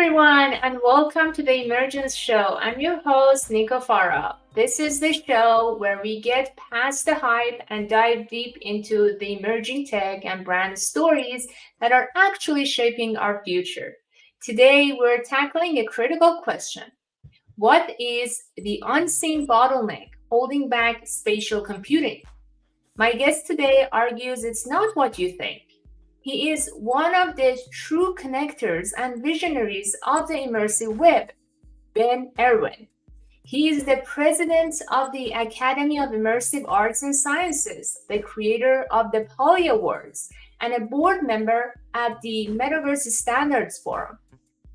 everyone, and welcome to the Immergence Show. I'm your host, Nico Farah. This is the show where we get past the hype and dive deep into the emerging tech and brand stories that are actually shaping our future. Today, we're tackling a critical question. What is the unseen bottleneck holding back spatial computing? My guest today argues it's not what you think. He is one of the true connectors and visionaries of the immersive web, Ben Erwin. He is the president of the Academy of Immersive Arts and Sciences, the creator of the Poly Awards, and a board member at the Metaverse Standards Forum.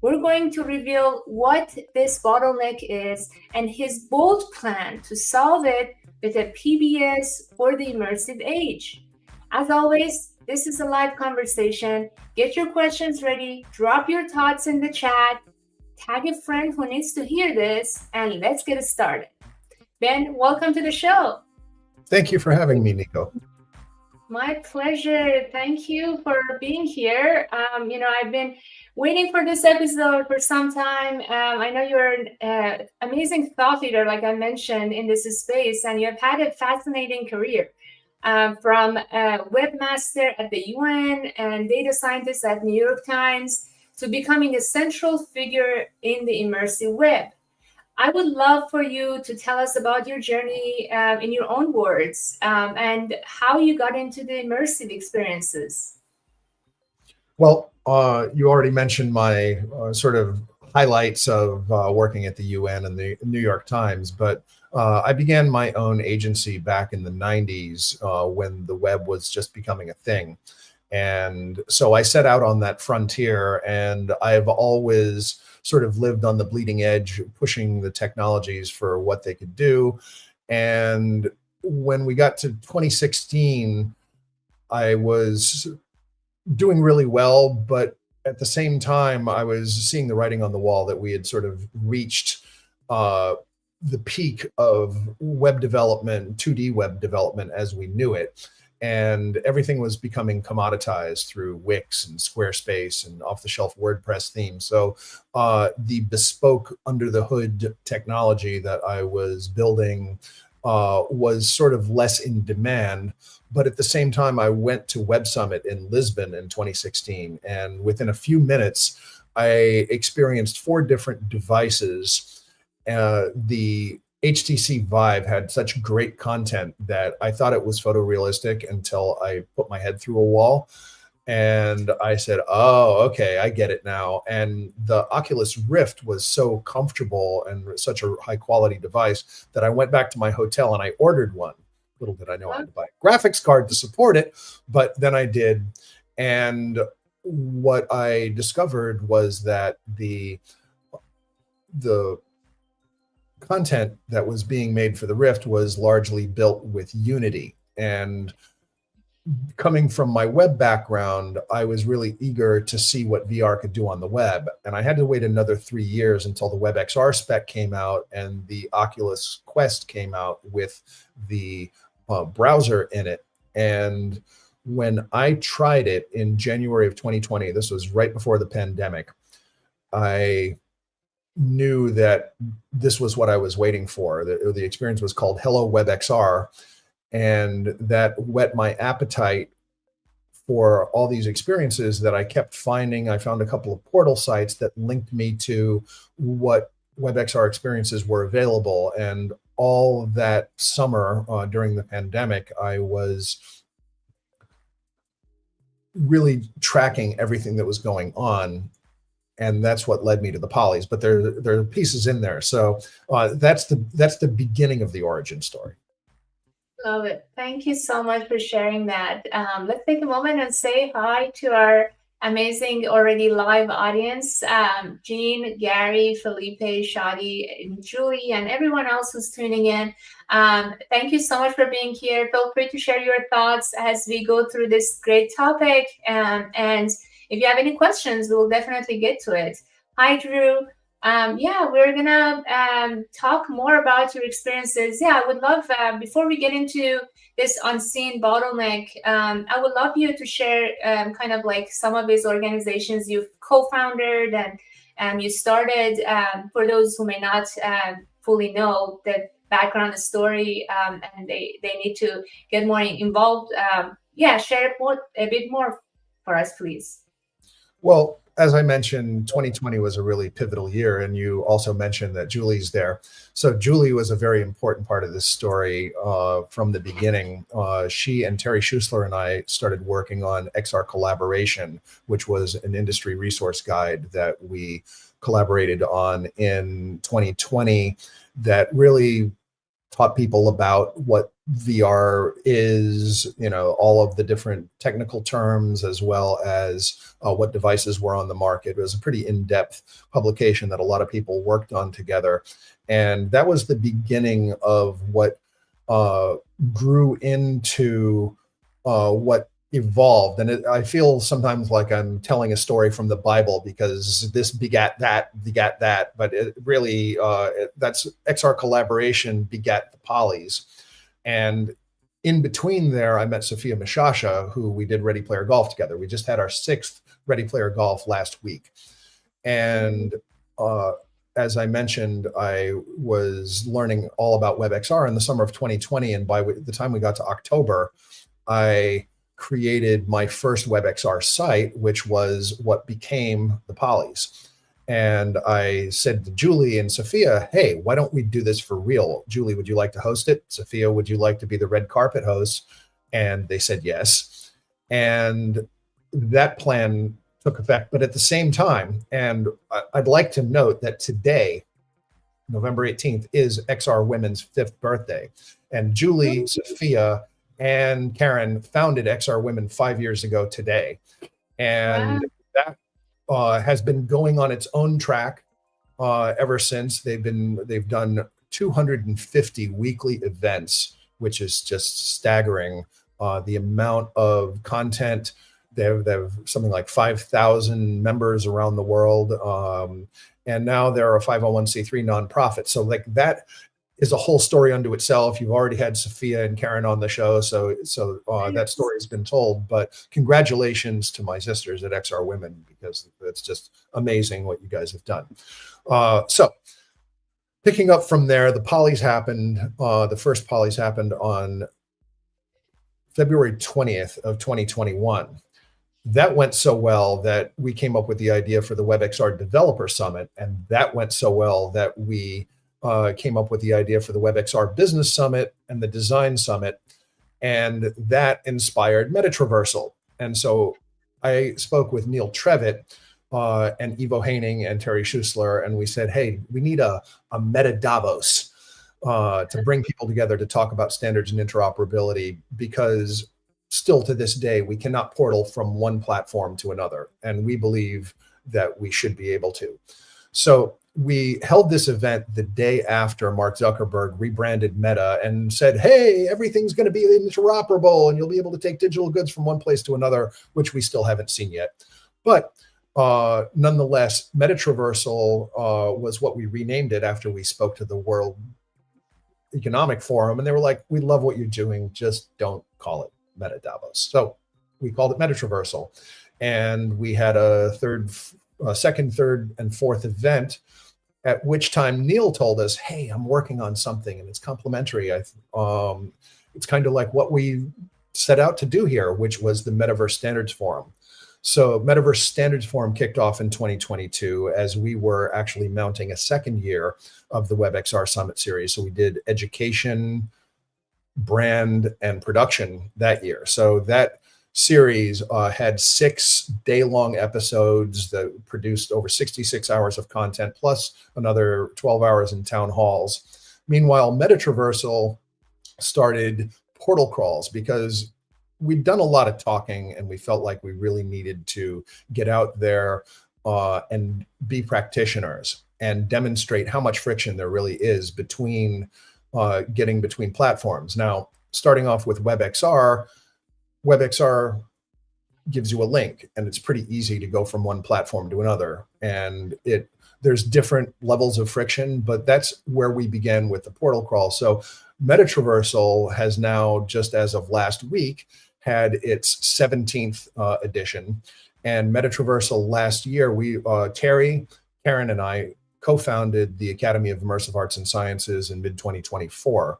We're going to reveal what this bottleneck is and his bold plan to solve it with a PBS for the immersive age. As always, this is a live conversation. Get your questions ready, drop your thoughts in the chat, tag a friend who needs to hear this, and let's get it started. Ben, welcome to the show. Thank you for having me, Nico. My pleasure. Thank you for being here. I've been waiting for this episode for some time. I know you're an amazing thought leader, like I mentioned, in this space, and you have had a fascinating career. From webmaster at the UN and data scientist at New York Times to becoming a central figure in the immersive web. I would love for you to tell us about your journey in your own words and how you got into the immersive experiences. Well, you already mentioned my sort of highlights of working at the UN and the New York Times, but I began my own agency back in the 90s when the web was just becoming a thing. And so I set out on that frontier, and I've always sort of lived on the bleeding edge, pushing the technologies for what they could do. And when we got to 2016, I was doing really well, but at the same time, I was seeing the writing on the wall that we had sort of reached the peak of web development, 2D web development as we knew it. And everything was becoming commoditized through Wix and Squarespace and off-the-shelf WordPress themes. So the bespoke under-the-hood technology that I was building was sort of less in demand. But at the same time, I went to Web Summit in Lisbon in 2016. And within a few minutes, I experienced 4 different devices. The HTC Vive had such great content that I thought it was photorealistic until I put my head through a wall. And I said, oh, okay, I get it now. And the Oculus Rift was so comfortable and such a high quality device that I went back to my hotel and I ordered one. Little did I know I had to buy a graphics card to support it, but then I did. And what I discovered was that the content that was being made for the Rift was largely built with Unity. And coming from my web background, I was really eager to see what VR could do on the web. And I had to wait another 3 years until the WebXR spec came out and the Oculus Quest came out with the browser in it. And when I tried it in January of 2020, this was right before the pandemic, I knew that this was what I was waiting for. The experience was called Hello WebXR, and that whet my appetite for all these experiences that I kept finding. I found a couple of portal sites that linked me to what WebXR experiences were available. And all that summer during the pandemic, I was really tracking everything that was going on. And that's what led me to the polys, but there are pieces in there. So that's the beginning of the origin story. Love it. Thank you so much for sharing that. Let's take a moment and say hi to our amazing already live audience. Jean, Gary, Felipe, Shadi, and Julie, and everyone else who's tuning in. Thank you so much for being here. Feel free to share your thoughts as we go through this great topic. And if you have any questions, we'll definitely get to it. Hi, Drew. We're gonna talk more about your experiences. I would love, before we get into this unseen bottleneck, I would love you to share kind of like some of these organizations you've co-founded And you started, for those who may not fully know the background story, and they need to get more involved. Share a bit more for us, please. Well, as I mentioned, 2020 was a really pivotal year, and you also mentioned that Julie's there. So Julie was a very important part of this story from the beginning. She and Terry Schuessler and I started working on XR Collaboration, which was an industry resource guide that we collaborated on in 2020 that really taught people about what VR is, all of the different technical terms, as well as what devices were on the market. It was a pretty in-depth publication that a lot of people worked on together. And that was the beginning of what grew into what evolved. And I feel sometimes like I'm telling a story from the Bible, because this begat that, but it really, that's XR Collaboration begat the Polys. And in between there, I met Sophia Mishasha, who we did Ready Player Golf together. We just had our 6th Ready Player Golf last week. And as I mentioned, I was learning all about WebXR in the summer of 2020. And by the time we got to October, I created my first WebXR site, which was what became the Polys. And I said to Julie and Sophia, hey, why don't we do this for real? Julie, would you like to host it? Sophia, would you like to be the red carpet host? And they said yes. And that plan took effect. But at the same time, and I'd like to note that today, November 18th, is XR Women's 5th birthday. And Julie, Sophia, and Karen founded XR Women 5 years ago today. And that has been going on its own track ever since. They've done 250 weekly events, which is just staggering. The amount of content. They have something like 5,000 members around the world. And now they're a 501c3 nonprofit. So like that is a whole story unto itself. You've already had Sophia and Karen on the show, so that story has been told. But congratulations to my sisters at XR Women, because it's just amazing what you guys have done. So picking up from there, the Polys happened. The first Polys happened on February 20th of 2021. That went so well that we came up with the idea for the WebXR Developer Summit, and that went so well that we came up with the idea for the WebXR Business Summit and the Design Summit, and that inspired Metatraversal. And so I spoke with Neil Trevitt and Ivo Haining and Terry Schuessler, and we said, hey, we need a Meta Davos to bring people together to talk about standards and interoperability, because still to this day, we cannot portal from one platform to another, and we believe that we should be able to. So we held this event the day after Mark Zuckerberg rebranded Meta and said, hey, everything's going to be interoperable and you'll be able to take digital goods from one place to another, which we still haven't seen yet. But nonetheless, Metatraversal was what we renamed it after we spoke to the World Economic Forum. And they were like, we love what you're doing, just don't call it Meta Davos. So we called it Metatraversal. And we had a second, third, and fourth event, at which time Neil told us, hey, I'm working on something and it's complementary. It's kind of like what we set out to do here, which was the Metaverse Standards Forum. So Metaverse Standards Forum kicked off in 2022 as we were actually mounting a second year of the WebXR Summit series. So we did education, brand, and production that year. So that series had 6 day-long episodes that produced over 66 hours of content, plus another 12 hours in town halls. Meanwhile, Metatraversal started portal crawls because we'd done a lot of talking and we felt like we really needed to get out there and be practitioners and demonstrate how much friction there really is between getting between platforms. Now, starting off with WebXR gives you a link, and it's pretty easy to go from one platform to another. And there's different levels of friction, but that's where we began with the portal crawl. So Metatraversal has now, just as of last week, had its 17th edition. And Metatraversal last year, Terry, Karen and I co-founded the Academy of Immersive Arts and Sciences in mid-2024.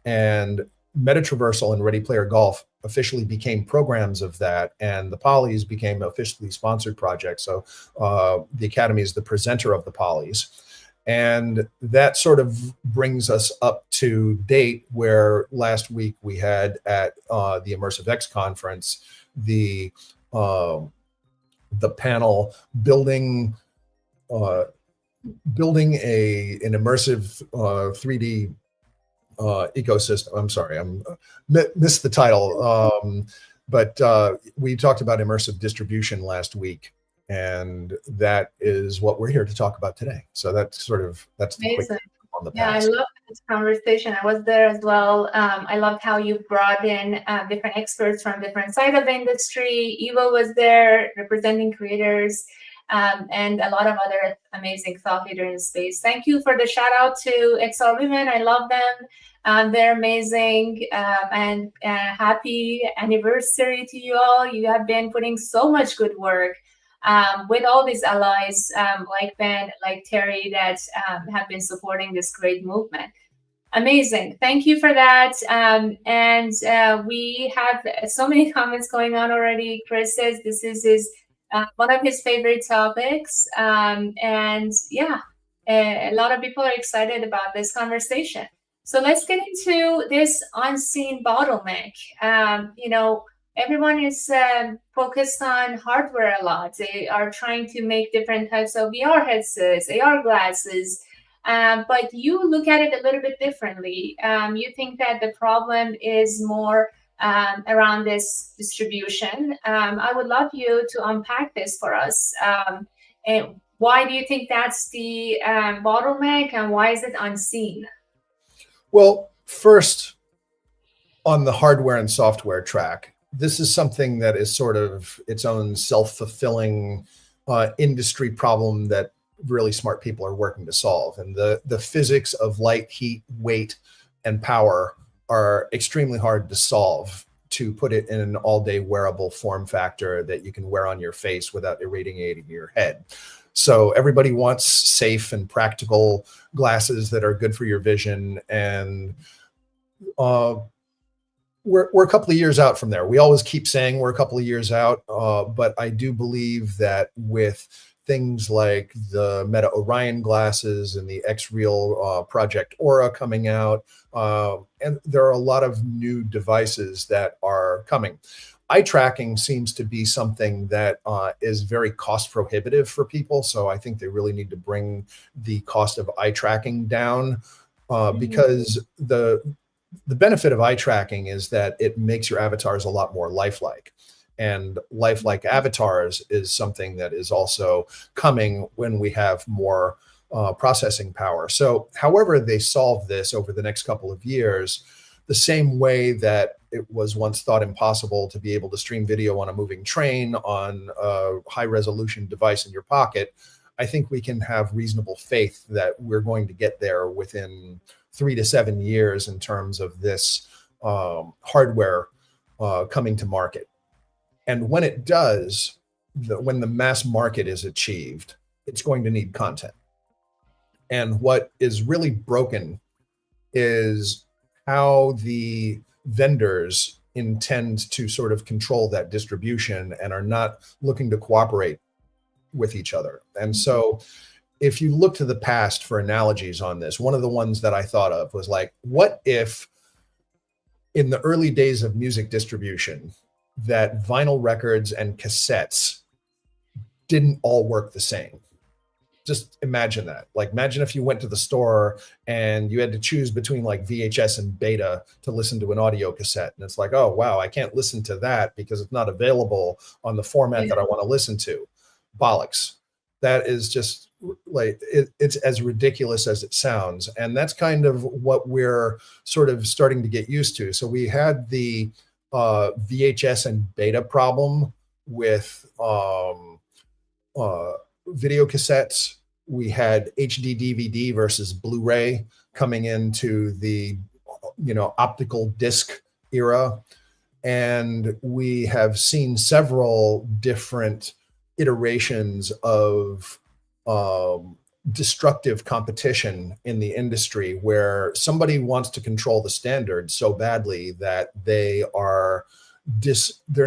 And Metatraversal and Ready Player Golf officially became programs of that, and the Polys became officially sponsored projects. So the Academy is the presenter of the Polys. And that sort of brings us up to date, where last week we had at the Immersive X conference, the panel building an immersive 3D ecosystem. I'm sorry, missed the title. But we talked about immersive distribution last week, and that is what we're here to talk about today. So that's the quick on the past. Yeah, I love this conversation. I was there as well. I loved how you brought in different experts from different sides of the industry. Evo was there representing creators, and a lot of other amazing thought leaders in the space. Thank you for the shout out to XR Women. I love them. They're amazing, and happy anniversary to you all. You have been putting so much good work with all these allies like Ben, like Terry, that have been supporting this great movement. Amazing. Thank you for that. And we have so many comments going on already. Chris says this is his one of his favorite topics. And yeah, a lot of people are excited about this conversation. So let's get into this unseen bottleneck. Everyone is focused on hardware a lot. They are trying to make different types of VR headsets, AR glasses, but you look at it a little bit differently. You think that the problem is more around this distribution. I would love you to unpack this for us. And why do you think that's the bottleneck, and why is it unseen? Well, first, on the hardware and software track, this is something that is sort of its own self-fulfilling industry problem that really smart people are working to solve. And the physics of light, heat, weight, and power are extremely hard to solve, to put it in an all-day wearable form factor that you can wear on your face without irradiating your head. So everybody wants safe and practical glasses that are good for your vision, and we're a couple of years out from there. We always keep saying we're a couple of years out, but I do believe that with things like the Meta Orion glasses and the X-Real Project Aura coming out, and there are a lot of new devices that are coming. Eye tracking seems to be something that is very cost prohibitive for people. So I think they really need to bring the cost of eye tracking down, because the benefit of eye tracking is that it makes your avatars a lot more lifelike. And lifelike avatars is something that is also coming when we have more processing power. So however they solve this over the next couple of years, the same way that it was once thought impossible to be able to stream video on a moving train on a high resolution device in your pocket, I think we can have reasonable faith that we're going to get there within 3 to 7 years in terms of this hardware coming to market. And when it does, when the mass market is achieved, it's going to need content. And what is really broken is how the vendors intend to sort of control that distribution and are not looking to cooperate with each other. And so if you look to the past for analogies on this, one of the ones that I thought of was like, what if in the early days of music distribution, that vinyl records and cassettes didn't all work the same? Just imagine that. Like, imagine if you went to the store and you had to choose between like VHS and beta to listen to an audio cassette. And it's like, oh, wow, I can't listen to that because it's not available on the format that I want to listen to. Bollocks. That is just like, it's as ridiculous as it sounds. And that's kind of what we're sort of starting to get used to. So we had the VHS and beta problem with video cassettes. We had HD DVD versus Blu-ray coming into the optical disc era, and we have seen several different iterations of destructive competition in the industry where somebody wants to control the standard so badly that they're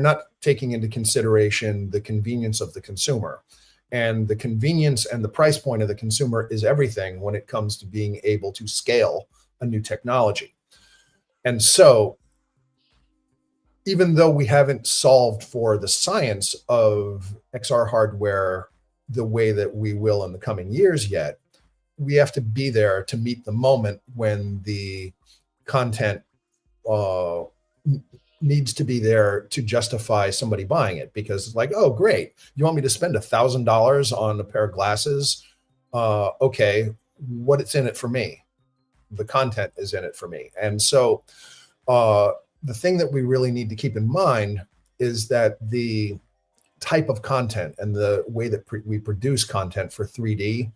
not taking into consideration the convenience of the consumer. And the convenience and the price point of the consumer is everything when it comes to being able to scale a new technology. And so, even though we haven't solved for the science of XR hardware the way that we will in the coming years yet, we have to be there to meet the moment when the content needs to be there to justify somebody buying it, because it's like, oh, great, you want me to spend $1,000 on a pair of glasses? Okay, what it's in it for me? The content is in it for me. And so the thing that we really need to keep in mind is that the type of content and the way that we produce content for 3D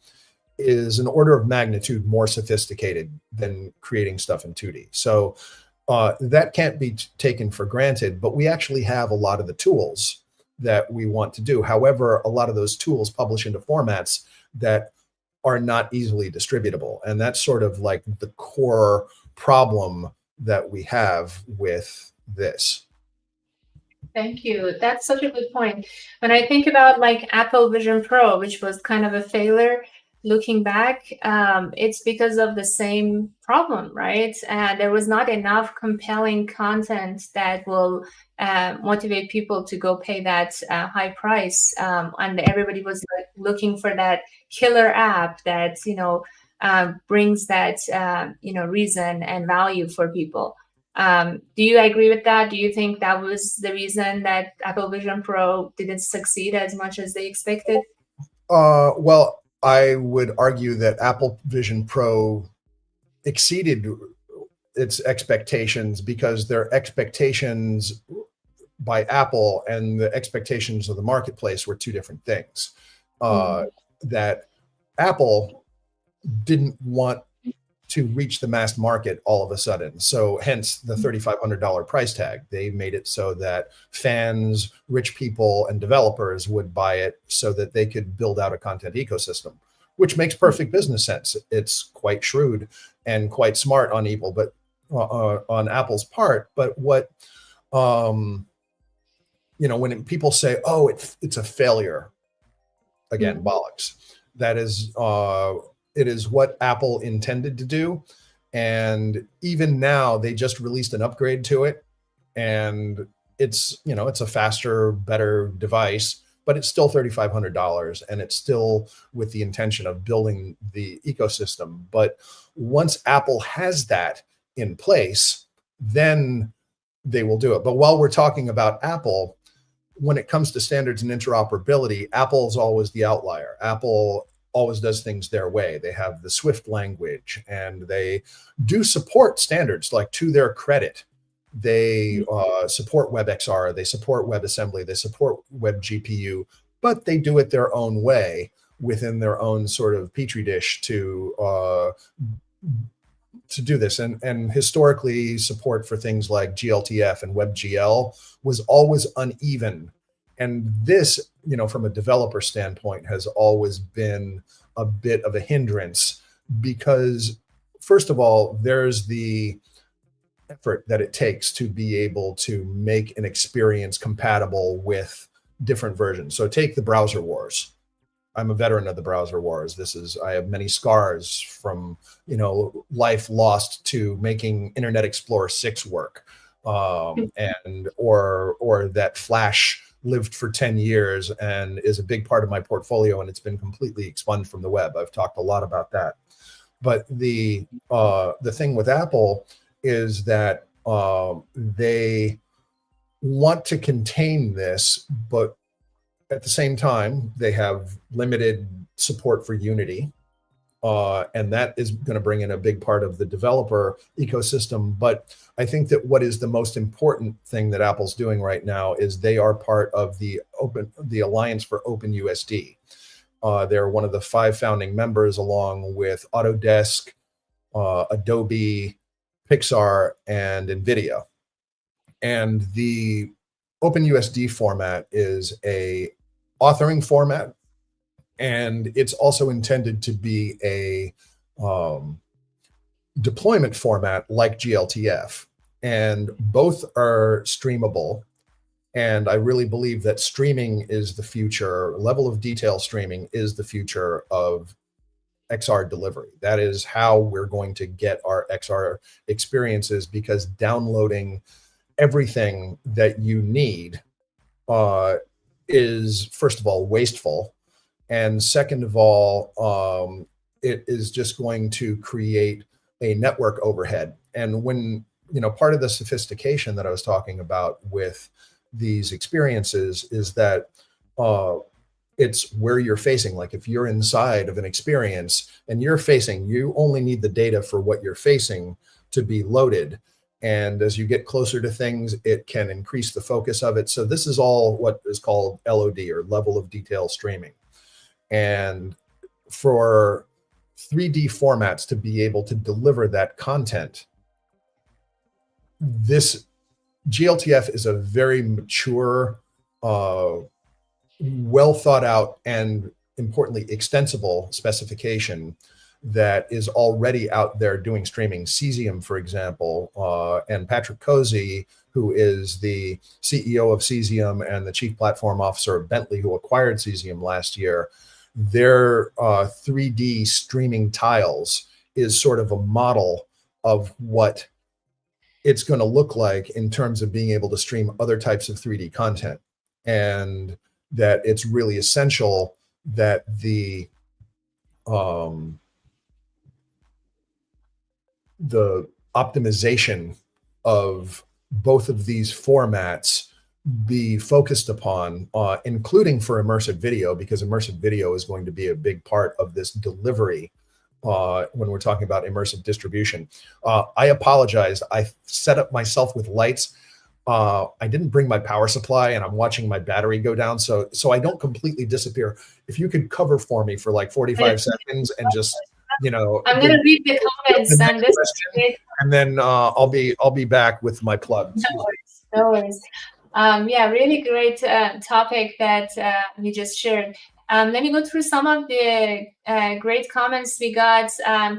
is an order of magnitude more sophisticated than creating stuff in 2D. So that can't be taken for granted, but we actually have a lot of the tools that we want to do. However, a lot of those tools publish into formats that are not easily distributable. And that's sort of like the core problem that we have with this. Thank you. That's such a good point. When I think about like Apple Vision Pro, which was kind of a failure, looking back, it's because of the same problem, right? There was not enough compelling content that will motivate people to go pay that high price. And everybody was like looking for that killer app that, brings that, reason and value for people. Do you agree with that? Do you think that was the reason that Apple Vision Pro didn't succeed as much as they expected? Well, I would argue that Apple Vision Pro exceeded its expectations because their expectations by Apple and the expectations of the marketplace were two different things. That Apple didn't want to reach the mass market all of a sudden. So hence the $3,500 price tag. They made it so that fans, rich people, and developers would buy it so that they could build out a content ecosystem, which makes perfect business sense. It's quite shrewd and quite smart on on Apple's part. But what, when people say, oh, it's a failure, again, bollocks. That is, it is what Apple intended to do. And even now they just released an upgrade to it. And it's a faster, better device, but it's still $3,500 and it's still with the intention of building the ecosystem. But once Apple has that in place, then they will do it. But while we're talking about Apple, when it comes to standards and interoperability, Apple is always the outlier. Apple always does things their way. They have the Swift language and they do support standards, like, to their credit. They support WebXR, they support WebAssembly, they support WebGPU, but they do it their own way within their own sort of petri dish to do this. And historically, support for things like GLTF and WebGL was always uneven. And this, from a developer standpoint, has always been a bit of a hindrance because, first of all, there's the effort that it takes to be able to make an experience compatible with different versions. So take the browser wars. I'm a veteran of the browser wars. I have many scars from, life lost to making Internet Explorer 6 work. Or that Flash lived for 10 years and is a big part of my portfolio, and it's been completely expunged from the web. I've talked a lot about that. But the thing with Apple is that they want to contain this, but at the same time, they have limited support for Unity. And that is going to bring in a big part of the developer ecosystem. But I think that what is the most important thing that Apple's doing right now is they are part of the Alliance for OpenUSD. They're one of the 5 founding members, along with Autodesk, Adobe, Pixar, and NVIDIA. And the OpenUSD format is a authoring format, And it's also intended to be a deployment format like GLTF. And both are streamable. And I really believe that streaming is the future. Level of detail streaming is the future of XR delivery. That is how we're going to get our XR experiences, because downloading everything that you need is, first of all, wasteful. And second of all, it is just going to create a network overhead. And when, part of the sophistication that I was talking about with these experiences is that it's where you're facing. Like if you're inside of an experience and you only need the data for what you're facing to be loaded. And as you get closer to things, it can increase the focus of it. So this is all what is called LOD, or level of detail streaming. And for 3D formats to be able to deliver that content, this GLTF is a very mature, well thought out, and importantly, extensible specification that is already out there doing streaming. Cesium, for example, and Patrick Cozy, who is the CEO of Cesium and the chief platform officer of Bentley, who acquired Cesium last year, their 3D streaming tiles is sort of a model of what it's going to look like in terms of being able to stream other types of 3D content. And that it's really essential that the optimization of both of these formats be focused upon, including for immersive video, because immersive video is going to be a big part of this delivery when we're talking about immersive distribution. I apologize. I set up myself with lights. I didn't bring my power supply, and I'm watching my battery go down. So I don't completely disappear. If you could cover for me for like 45 seconds and just, I'm going to read the comments and then I'll be back with my plug. No worries. Yeah, really great topic that we just shared. Let me go through some of the great comments we got.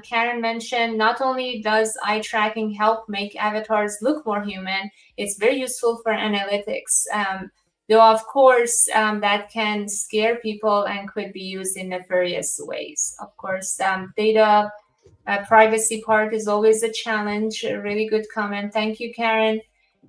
Karen mentioned, not only does eye tracking help make avatars look more human, it's very useful for analytics. Though, of course, that can scare people and could be used in nefarious ways. Of course, data privacy part is always a challenge. A really good comment. Thank you, Karen.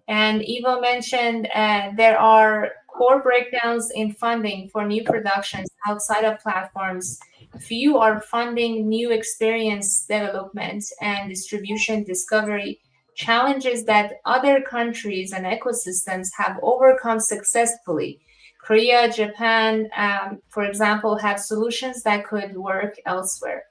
And Ivo mentioned there are core breakdowns in funding for new productions outside of platforms. Few are funding new experience development and distribution discovery, challenges that other countries and ecosystems have overcome successfully. Korea, Japan, for example, have solutions that could work elsewhere.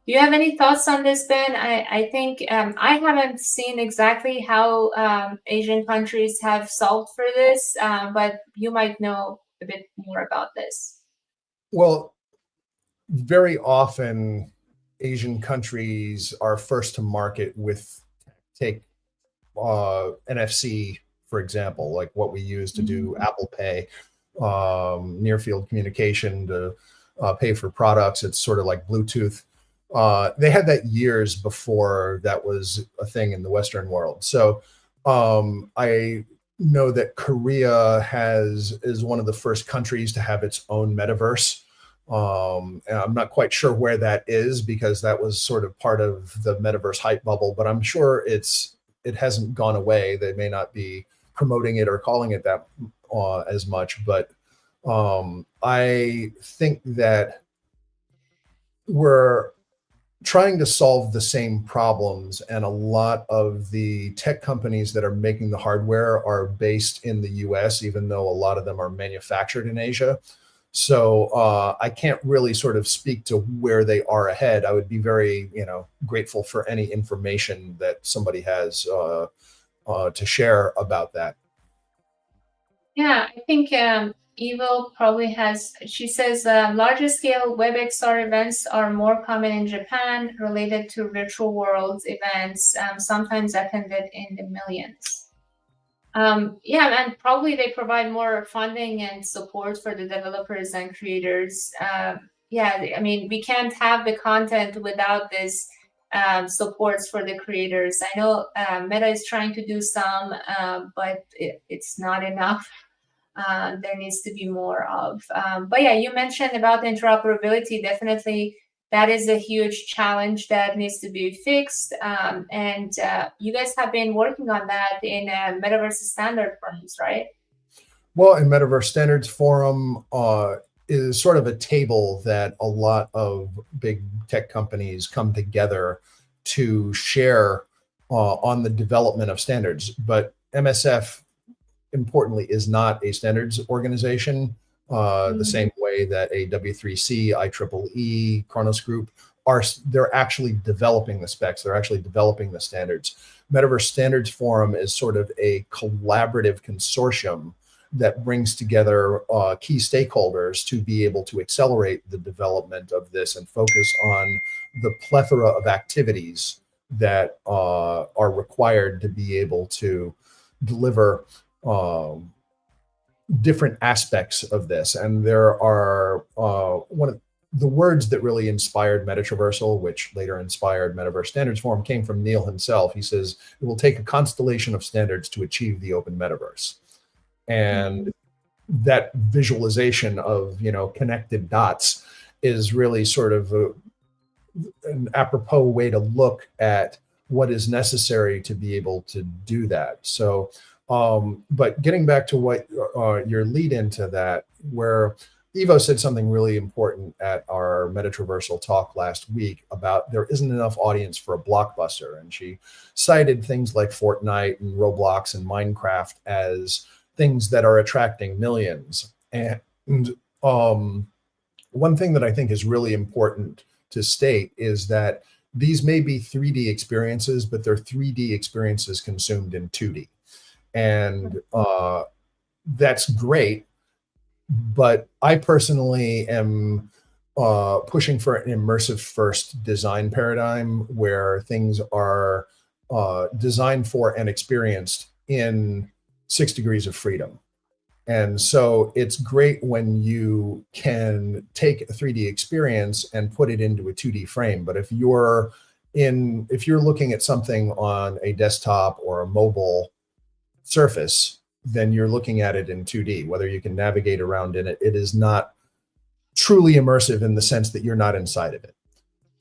Do you have any thoughts on this, Ben? I think I haven't seen exactly how Asian countries have solved for this, but you might know a bit more about this. Well, very often Asian countries are first to market with, take NFC, for example, like what we use to do Apple Pay, near field communication to pay for products. It's sort of like Bluetooth. They had that years before that was a thing in the Western world. So I know that Korea is one of the first countries to have its own metaverse. And I'm not quite sure where that is, because that was sort of part of the metaverse hype bubble, but I'm sure it hasn't gone away. They may not be promoting it or calling it that as much, but I think that we're trying to solve the same problems, and a lot of the tech companies that are making the hardware are based in the US, even though a lot of them are manufactured in Asia. So I can't really sort of speak to where they are ahead. I would be very, grateful for any information that somebody has to share about that. Yeah, I think Evil probably has, she says, larger scale WebXR events are more common in Japan, related to virtual worlds events, sometimes attended in the millions. Yeah, and probably they provide more funding and support for the developers and creators. yeah, I mean, we can't have the content without this supports for the creators. I know Meta is trying to do some, but it's not enough. There needs to be more of. But yeah, you mentioned about interoperability. Definitely, that is a huge challenge that needs to be fixed. And you guys have been working on that in Metaverse standard forums, right? Well, in Metaverse Standards Forum is sort of a table that a lot of big tech companies come together to share on the development of standards. But MSF, importantly, is not a standards organization, the same way that a W3C, IEEE, Kronos Group are. They're actually developing the specs. They're actually developing the standards. Metaverse Standards Forum is sort of a collaborative consortium that brings together key stakeholders to be able to accelerate the development of this and focus on the plethora of activities that are required to be able to deliver different aspects of this. And there are one of the words that really inspired Metatraversal, which later inspired Metaverse Standards Forum, came from Neil himself. He says, it will take a constellation of standards to achieve the open metaverse. And that visualization of, connected dots is really sort of an apropos way to look at what is necessary to be able to do that. So, but getting back to what your lead into that, where Evo said something really important at our Metatraversal talk last week about there isn't enough audience for a blockbuster. And she cited things like Fortnite and Roblox and Minecraft as things that are attracting millions. And one thing that I think is really important to state is that these may be 3D experiences, but they're 3D experiences consumed in 2D. And that's great. But I personally am pushing for an immersive first design paradigm where things are designed for and experienced in 6 degrees of freedom. And so it's great when you can take a 3D experience and put it into a 2D frame. But if you're looking at something on a desktop or a mobile surface, then you're looking at it in 2D. Whether you can navigate around in it, it is not truly immersive in the sense that you're not inside of it.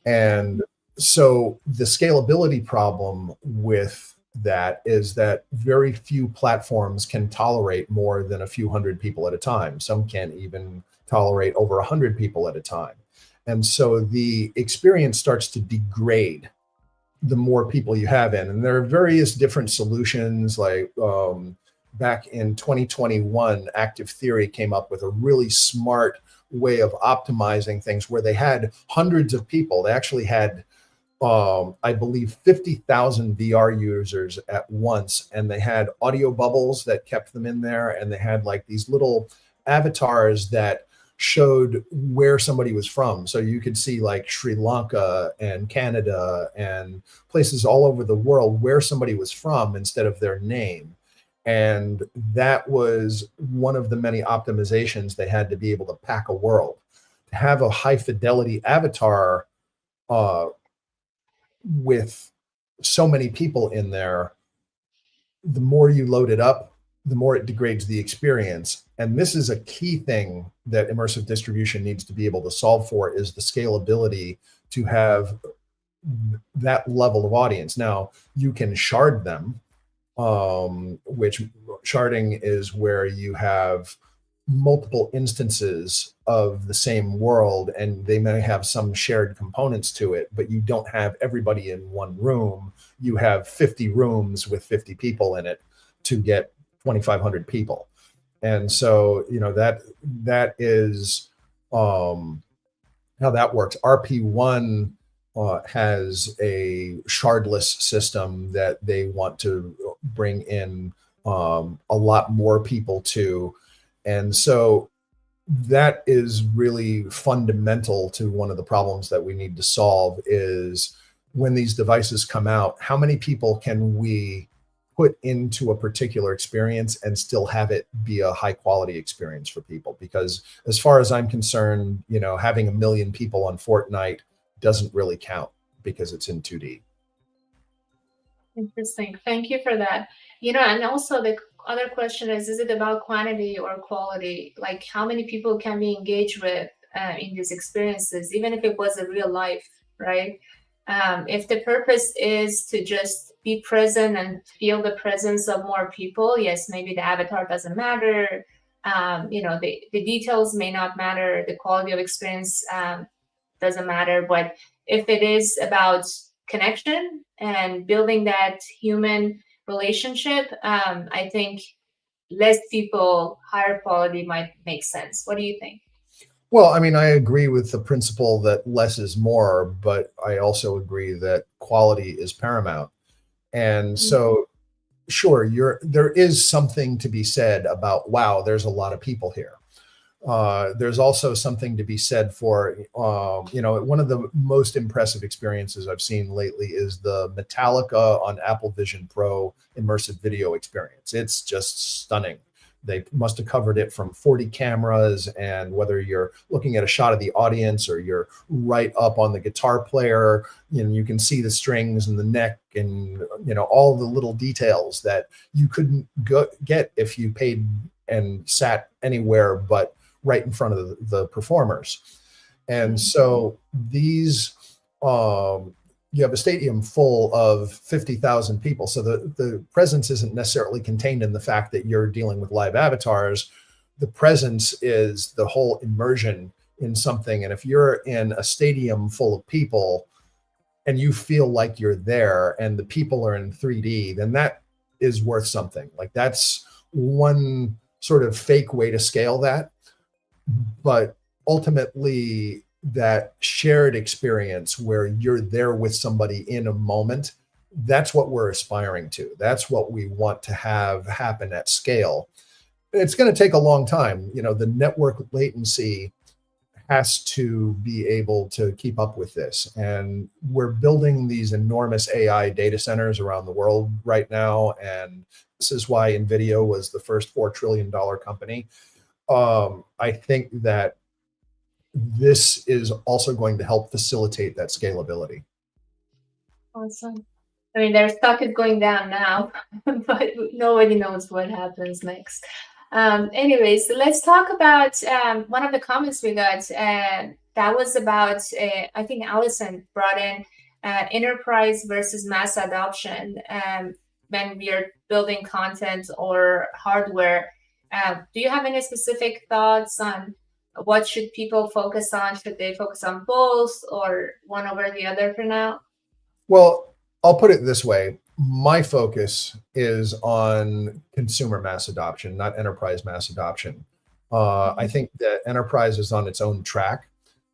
And so the scalability problem with that is that very few platforms can tolerate more than a few hundred people at a time. Some can't even tolerate over 100 people at a time. And so the experience starts to degrade the more people you have in. And there are various different solutions. Like back in 2021, Active Theory came up with a really smart way of optimizing things where they had hundreds of people. They actually had I believe 50,000 VR users at once, and they had audio bubbles that kept them in there, and they had like these little avatars that showed where somebody was from. So you could see like Sri Lanka and Canada and places all over the world where somebody was from instead of their name. And that was one of the many optimizations they had to be able to pack a world. To have a high fidelity avatar with so many people in there, the more you load it up, the more it degrades the experience. And this is a key thing that immersive distribution needs to be able to solve for, is the scalability to have that level of audience. Now, you can shard them, which sharding is where you have multiple instances of the same world, and they may have some shared components to it, but you don't have everybody in one room. You have 50 rooms with 50 people in it to get 2,500 people. And so, that is how that works. RP1 has a shardless system that they want to bring in a lot more people to. And so that is really fundamental to one of the problems that we need to solve, is when these devices come out, how many people can we put into a particular experience and still have it be a high quality experience for people. Because as far as I'm concerned, having 1 million people on Fortnite doesn't really count because it's in 2D. Interesting. Thank you for that. And also the other question is it about quantity or quality? Like how many people can we engage with in these experiences, even if it was a real life, right? If the purpose is to just be present and feel the presence of more people, yes, maybe the avatar doesn't matter. The details may not matter. The quality of experience doesn't matter. But if it is about connection and building that human relationship, I think less people, higher quality might make sense. What do you think? Well, I mean, I agree with the principle that less is more, but I also agree that quality is paramount. And so, sure, there is something to be said about, wow, there's a lot of people here. There's also something to be said for, one of the most impressive experiences I've seen lately is the Metallica on Apple Vision Pro immersive video experience. It's just stunning. They must have covered it from 40 cameras, and whether you're looking at a shot of the audience or you're right up on the guitar player, you can see the strings and the neck and all the little details that you couldn't get if you paid and sat anywhere but right in front of the performers. And so these, you have a stadium full of 50,000 people. So the presence isn't necessarily contained in the fact that you're dealing with live avatars. The presence is the whole immersion in something. And if you're in a stadium full of people and you feel like you're there and the people are in 3D, then that is worth something. Like that's one sort of fake way to scale that. But ultimately, that shared experience where you're there with somebody in a moment, that's what we're aspiring to. That's what we want to have happen at scale. It's going to take a long time. The network latency has to be able to keep up with this. And we're building these enormous AI data centers around the world right now. And this is why NVIDIA was the first $4 trillion company. I think that this is also going to help facilitate that scalability. Awesome. I mean, their stock is going down now, but nobody knows what happens next. Anyways, let's talk about one of the comments we got. That was about, I think Allison brought in enterprise versus mass adoption when we are building content or hardware. Do you have any specific thoughts on what should people focus on? Should they focus on both or one over the other for now? Well, I'll put it this way. My focus is on consumer mass adoption, not enterprise mass adoption. I think that enterprise is on its own track.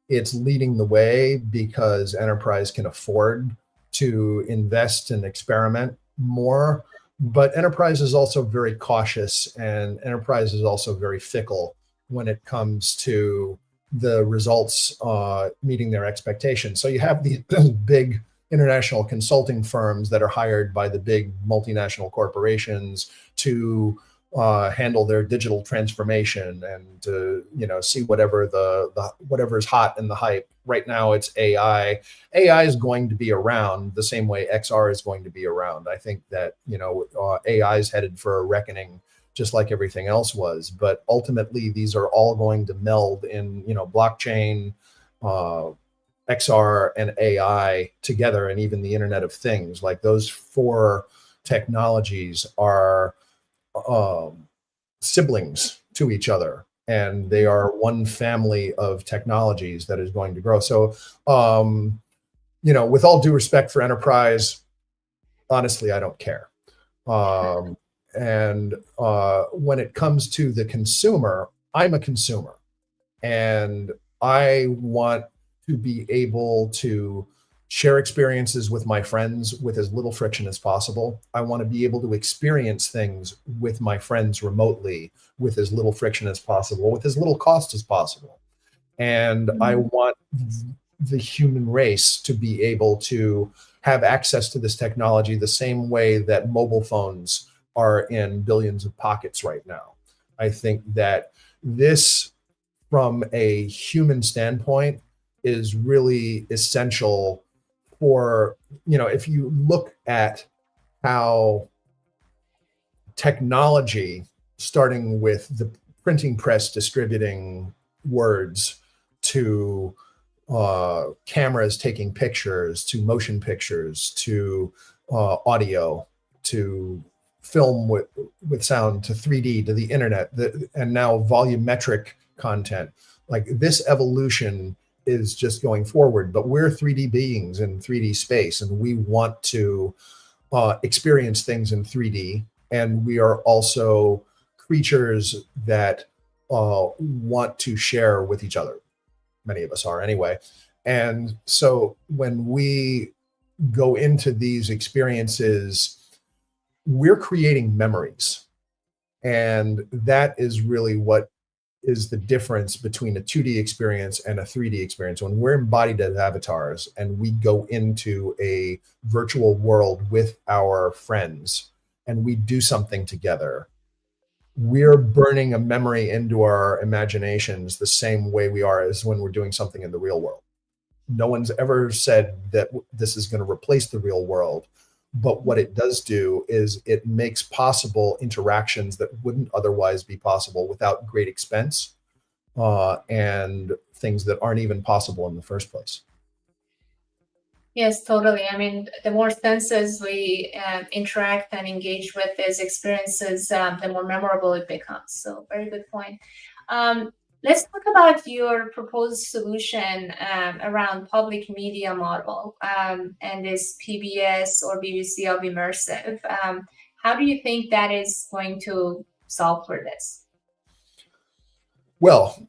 It's leading the way because enterprise can afford to invest and experiment more. But enterprise is also very cautious, and enterprise is also very fickle when it comes to the results meeting their expectations. So you have these big international consulting firms that are hired by the big multinational corporations to handle their digital transformation and to see whatever whatever's hot in the hype. Right now it's AI. AI is going to be around the same way XR is going to be around. I think that AI is headed for a reckoning, just like everything else was. But ultimately, these are all going to meld in blockchain, XR, and AI together, and even the Internet of Things. Like those four technologies are siblings to each other, and they are one family of technologies that is going to grow. So, with all due respect for enterprise, honestly, I don't care. And when it comes to the consumer, I'm a consumer, and I want to be able to share experiences with my friends with as little friction as possible. I want to be able to experience things with my friends remotely with as little friction as possible, with as little cost as possible. And I want the human race to be able to have access to this technology the same way that mobile phones are in billions of pockets right now. I think that this, from a human standpoint, is really essential for, if you look at how technology, starting with the printing press distributing words, to cameras taking pictures, to motion pictures, to audio, to film with sound, to 3D, to the internet, and now volumetric content. Like, this evolution is just going forward, but we're 3D beings in 3D space, and we want to experience things in 3D. And we are also creatures that want to share with each other. Many of us are anyway. And so when we go into these experiences, we're creating memories. And that is really what is the difference between a 2D experience and a 3D experience. When we're embodied as avatars and we go into a virtual world with our friends and we do something together, we're burning a memory into our imaginations the same way we are as when we're doing something in the real world. No one's ever said that this is going to replace the real world, but what it does do is it makes possible interactions that wouldn't otherwise be possible without great expense, and things that aren't even possible in the first place. Yes, totally. I mean, the more senses we interact and engage with these experiences, the more memorable it becomes. So very good point. Let's talk about your proposed solution around public media model and this PBS or BBC of immersive. How do you think that is going to solve for this? Well,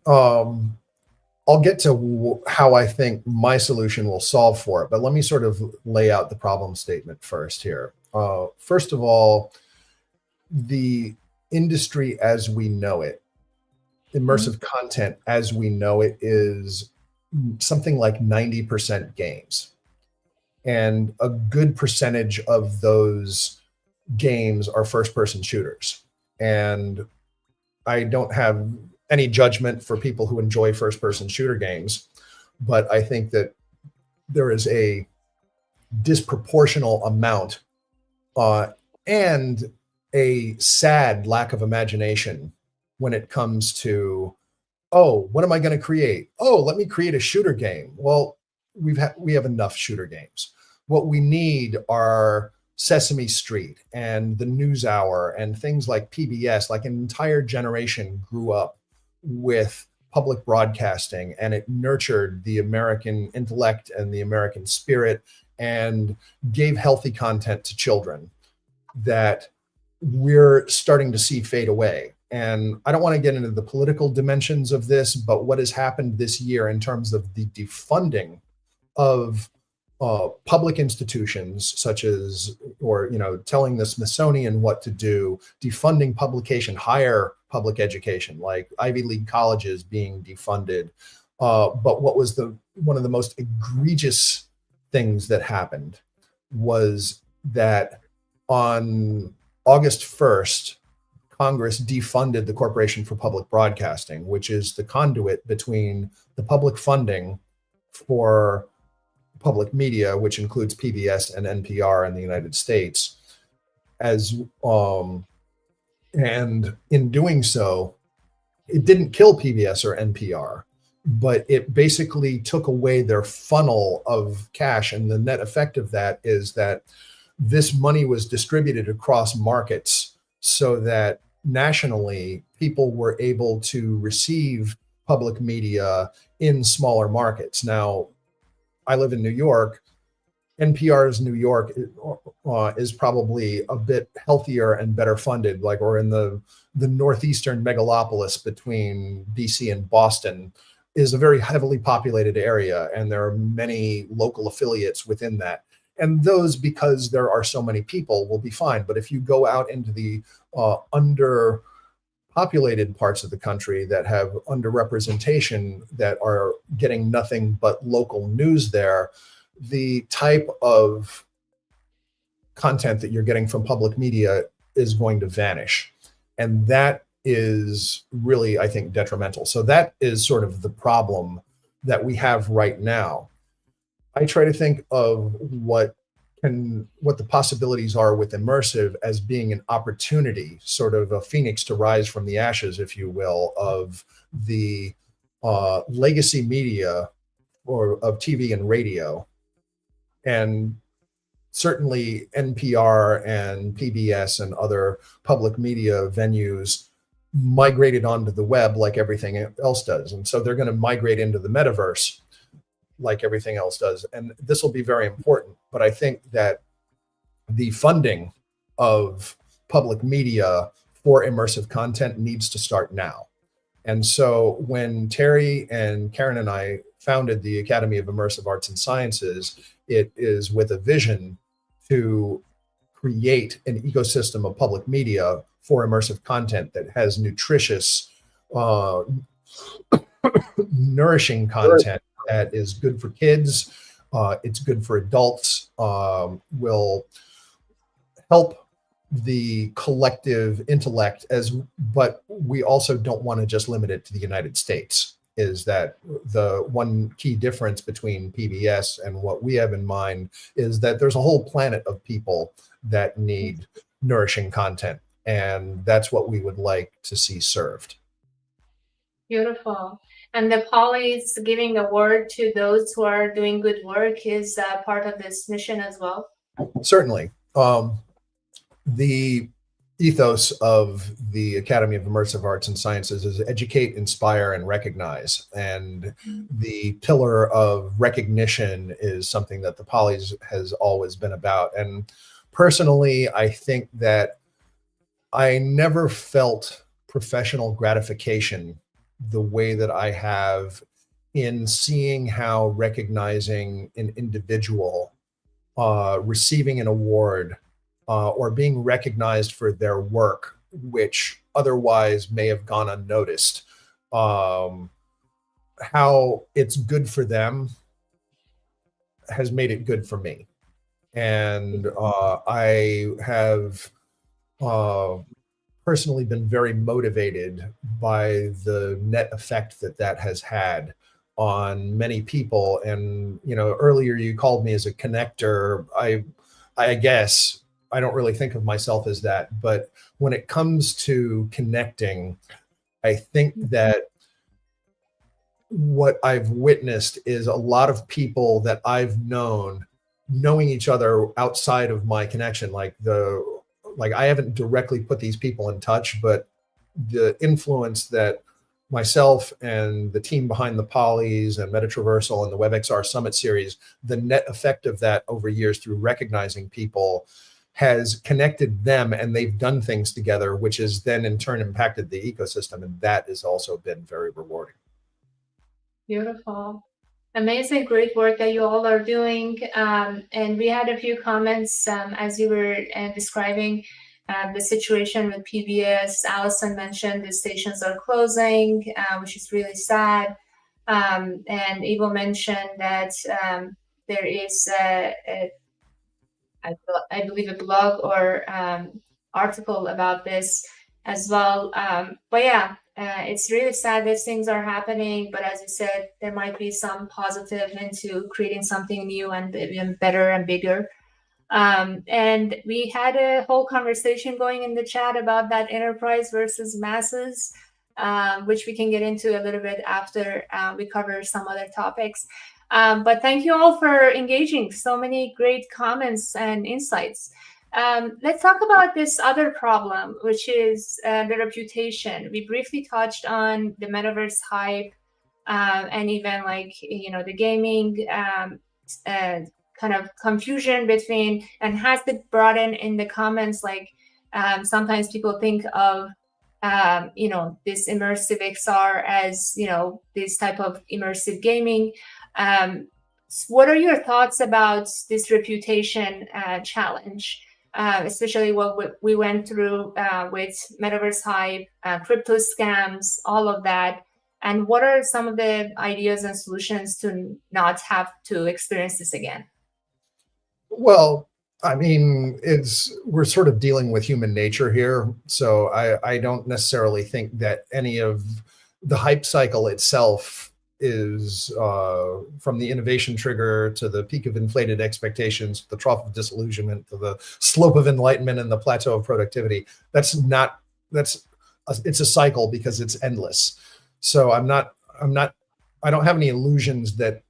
I'll get to how I think my solution will solve for it, but let me sort of lay out the problem statement first here. First of all, the industry as we know it, immersive content as we know it, is something like 90% games. And a good percentage of those games are first-person shooters. And I don't have any judgment for people who enjoy first-person shooter games, but I think that there is a disproportional amount and a sad lack of imagination when it comes to, oh, what am I going to create? Oh, let me create a shooter game. Well, we have enough shooter games. What we need are Sesame Street and the NewsHour and things like PBS. Like, an entire generation grew up with public broadcasting, and it nurtured the American intellect and the American spirit and gave healthy content to children that we're starting to see fade away. And I don't want to get into the political dimensions of this, but what has happened this year in terms of the defunding of public institutions, such as, or, telling the Smithsonian what to do, defunding publication, higher public education, like Ivy League colleges being defunded. But what was one of the most egregious things that happened was that on August 1st, Congress defunded the Corporation for Public Broadcasting, which is the conduit between the public funding for public media, which includes PBS and NPR in the United States, and in doing so, it didn't kill PBS or NPR, but it basically took away their funnel of cash. And the net effect of that is that this money was distributed across markets so that nationally people were able to receive public media in smaller markets. Now, I live in New York. NPR's New York is probably a bit healthier and better funded. Like, or in the northeastern megalopolis between DC and Boston is a very heavily populated area, and there are many local affiliates within that. And those, because there are so many people, will be fine. But if you go out into the populated parts of the country that have underrepresentation that are getting nothing but local news there, the type of content that you're getting from public media is going to vanish. And that is really, I think, detrimental. So that is sort of the problem that we have right now. I try to think of what the possibilities are with immersive as being an opportunity, sort of a phoenix to rise from the ashes, if you will, of the legacy media or of TV and radio. And certainly NPR and PBS and other public media venues migrated onto the web like everything else does. And so they're going to migrate into the metaverse like everything else does. And this will be very important. But I think that the funding of public media for immersive content needs to start now. And so when Terry and Karen and I founded the Academy of Immersive Arts and Sciences, it is with a vision to create an ecosystem of public media for immersive content that has nutritious, nourishing content that is good for kids, it's good for adults, will help the collective intellect, but we also don't want to just limit it to the United States. Is that the one key difference between PBS and what we have in mind is that there's a whole planet of people that need nourishing content, and that's what we would like to see served. Beautiful. And the Polly's giving a word to those who are doing good work is part of this mission as well. Certainly. The ethos of the Academy of Immersive Arts and Sciences is educate, inspire, and recognize. And the pillar of recognition is something that the Polly's has always been about. And personally, I think that I never felt professional gratification the way that I have in seeing how recognizing an individual receiving an award or being recognized for their work, which otherwise may have gone unnoticed, how it's good for them has made it good for me. And I have personally been very motivated by the net effect that that has had on many people. And, you know, earlier you called me as a connector. I guess I don't really think of myself as that, but when it comes to connecting, I think that what I've witnessed is a lot of people that I've known knowing each other outside of my connection. Like I haven't directly put these people in touch, but the influence that myself and the team behind the Polys and Metatraversal and the WebXR Summit series, the net effect of that over years through recognizing people has connected them, and they've done things together, which has then in turn impacted the ecosystem. And that has also been very rewarding. Beautiful. Amazing, great work that you all are doing. And we had a few comments as you were describing the situation with PBS. Allison mentioned the stations are closing, which is really sad. And Evo mentioned that there is, I believe, a blog or article about this as well. But yeah, it's really sad these things are happening, but as you said, there might be some positive into creating something new and even better and bigger. And we had a whole conversation going in the chat about that enterprise versus masses, which we can get into a little bit after we cover some other topics. But thank you all for engaging. So many great comments and insights. Let's talk about this other problem, which is the reputation. We briefly touched on the metaverse hype and even the gaming kind of confusion between, and has been brought in the comments, sometimes people think of this immersive XR as this type of immersive gaming. What are your thoughts about this reputation challenge? especially what we went through with Metaverse hype, crypto scams, all of that. And what are some of the ideas and solutions to not have to experience this again? Well, I mean, we're sort of dealing with human nature here. So I don't necessarily think that any of the hype cycle itself is from the innovation trigger to the peak of inflated expectations, to the trough of disillusionment, to the slope of enlightenment and the plateau of productivity. It's a cycle because it's endless. So I don't have any illusions that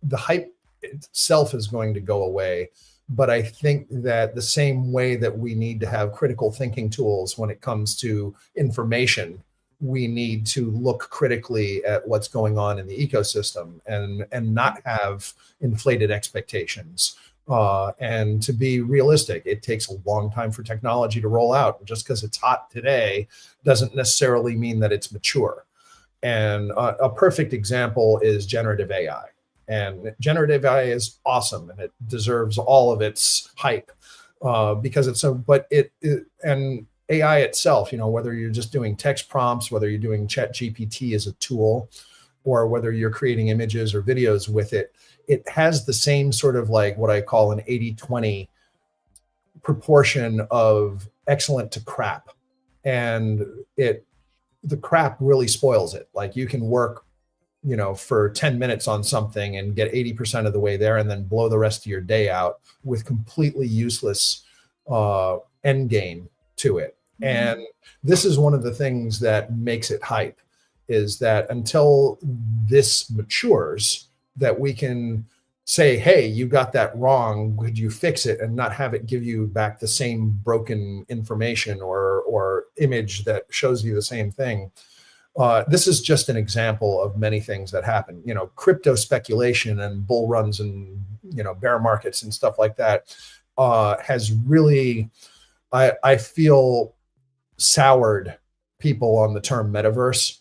the hype itself is going to go away. But I think that the same way that we need to have critical thinking tools when it comes to information, we need to look critically at what's going on in the ecosystem and not have inflated expectations. And to be realistic, it takes a long time for technology to roll out. Just because it's hot today doesn't necessarily mean that it's mature. And a perfect example is generative AI. And generative AI is awesome, and it deserves all of its hype because it's so. But and AI itself, whether you're just doing text prompts, whether you're doing Chat GPT as a tool, or whether you're creating images or videos with it, it has the same sort of like what I call an 80-20 proportion of excellent to crap, and the crap really spoils it. Like you can work for 10 minutes on something and get 80% of the way there and then blow the rest of your day out with completely useless end game to it. And this is one of the things that makes it hype, is that until this matures, that we can say, hey, you got that wrong, could you fix it, and not have it give you back the same broken information or image that shows you the same thing. This is just an example of many things that happen. Crypto speculation and bull runs and bear markets and stuff like that has really, I feel, soured people on the term metaverse.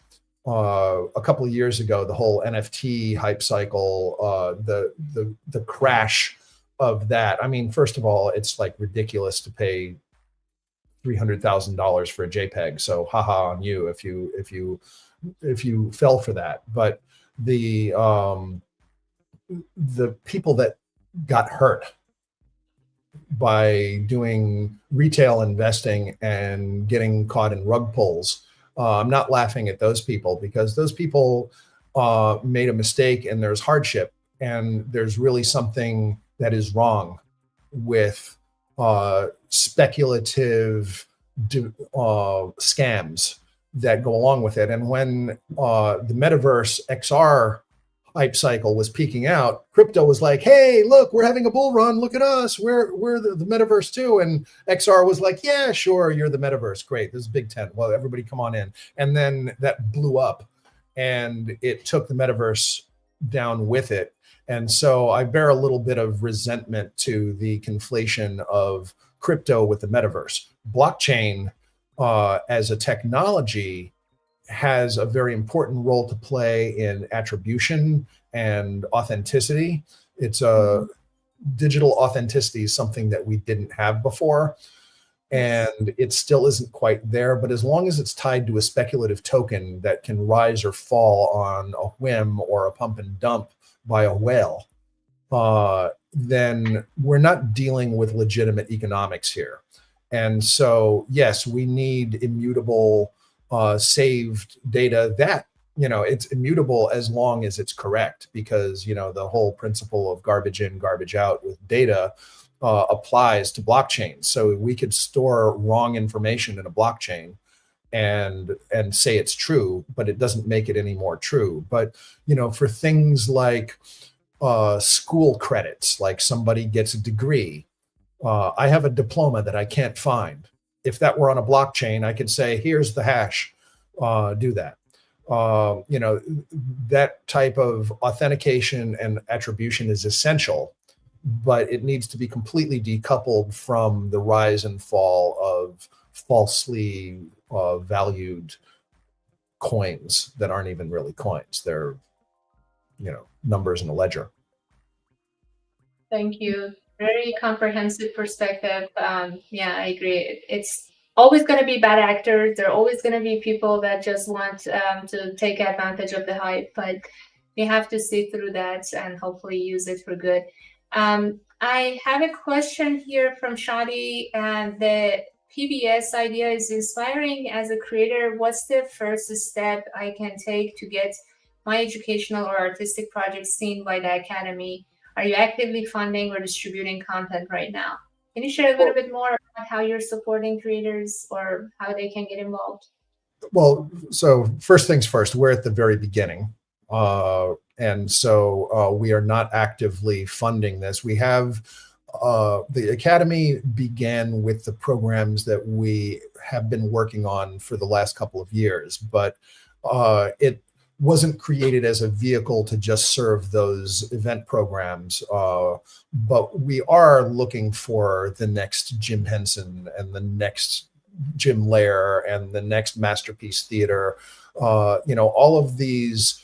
A couple of years ago, the whole NFT hype cycle, the crash of that. I mean, first of all, it's like ridiculous to pay $300,000 for a JPEG. So haha on you if you fell for that. But the people that got hurt by doing retail investing and getting caught in rug pulls, I'm not laughing at those people, because those people made a mistake and there's hardship, and there's really something that is wrong with speculative scams that go along with it. And when the Metaverse XR hype cycle was peaking out, crypto was like, hey, look, we're having a bull run. Look at us. We're the Metaverse too. And XR was like, yeah, sure, you're the Metaverse. Great. This is Big Tent. Well, everybody come on in. And then that blew up and it took the Metaverse down with it. And so I bear a little bit of resentment to the conflation of crypto with the Metaverse. Blockchain as a technology has a very important role to play in attribution and authenticity. It's digital authenticity is something that we didn't have before, and it still isn't quite there. But as long as it's tied to a speculative token that can rise or fall on a whim or a pump and dump by a whale, then we're not dealing with legitimate economics here. And so, yes, we need immutable saved data that, it's immutable as long as it's correct, because, the whole principle of garbage in, garbage out with data applies to blockchain. So we could store wrong information in a blockchain and say it's true, but it doesn't make it any more true. But, for things like school credits, like somebody gets a degree, I have a diploma that I can't find. If that were on a blockchain, I could say, here's the hash, do that. That type of authentication and attribution is essential, but it needs to be completely decoupled from the rise and fall of falsely valued coins that aren't even really coins. They're, numbers in a ledger. Thank you. Very comprehensive perspective. Yeah, I agree. It's always going to be bad actors. There are always going to be people that just want to take advantage of the hype, but we have to see through that and hopefully use it for good. I have a question here from Shadi, and the PBS idea is inspiring. As a creator, what's the first step I can take to get my educational or artistic projects seen by the Academy? Are you actively funding or distributing content right now? Can you share a little bit more about how you're supporting creators or how they can get involved? Well, so first things first, we're at the very beginning. And so we are not actively funding this. We have the Academy began with the programs that we have been working on for the last couple of years, but it wasn't created as a vehicle to just serve those event programs. But we are looking for the next Jim Henson and the next Jim Lair and the next Masterpiece Theater. All of these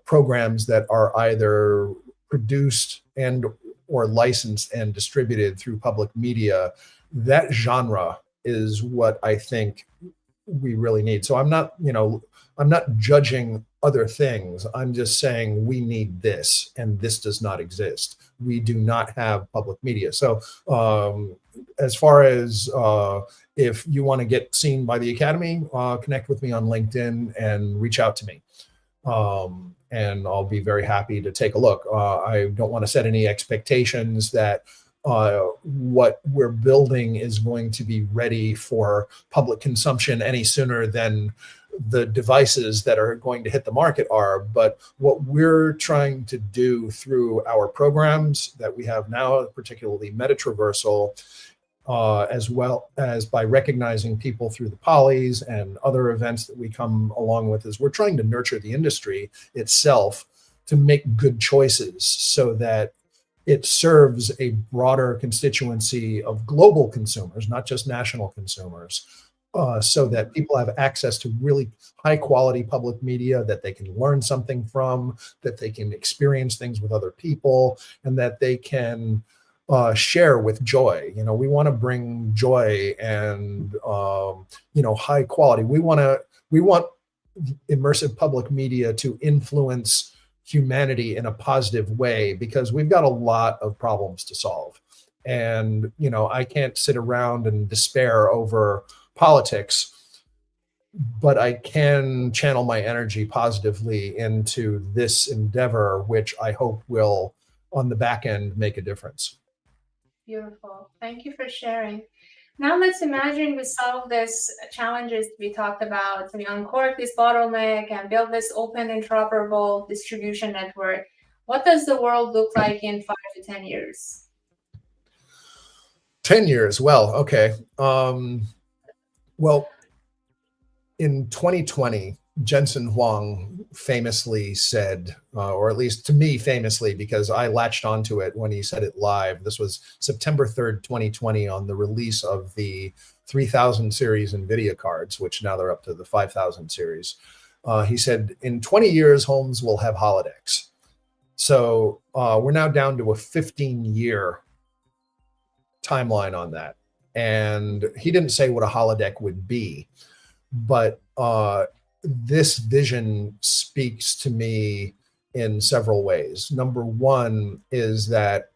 programs that are either produced and or licensed and distributed through public media, that genre is what I think we really need. So I'm not judging other things. I'm just saying we need this, and this does not exist. We do not have public media. So as far as if you want to get seen by the Academy, connect with me on LinkedIn and reach out to me. And I'll be very happy to take a look. I don't want to set any expectations that what we're building is going to be ready for public consumption any sooner than the devices that are going to hit the market are. But what we're trying to do through our programs that we have now, particularly Metatraversal, as well as by recognizing people through the polys and other events that we come along with, is we're trying to nurture the industry itself to make good choices so that it serves a broader constituency of global consumers, not just national consumers, so that people have access to really high quality public media that they can learn something from, that they can experience things with other people, and that they can share with joy. We want to bring joy and high quality. We want immersive public media to influence humanity in a positive way, because we've got a lot of problems to solve. And I can't sit around and despair over politics, but I can channel my energy positively into this endeavor, which I hope will on the back end make a difference. Beautiful. Thank you for sharing. Now let's imagine we solve these challenges we talked about. We uncork this bottleneck and build this open, interoperable distribution network. What does the world look like in 5 to 10 years? 10 years. Well, okay. Well, in 2020, Jensen Huang famously said, or at least to me famously, because I latched onto it when he said it live. This was September 3rd, 2020, on the release of the 3000 series NVIDIA cards, which now they're up to the 5000 series. He said, in 20 years, homes will have holodecks. So we're now down to a 15-year timeline on that. And he didn't say what a holodeck would be, but this vision speaks to me in several ways. Number one is that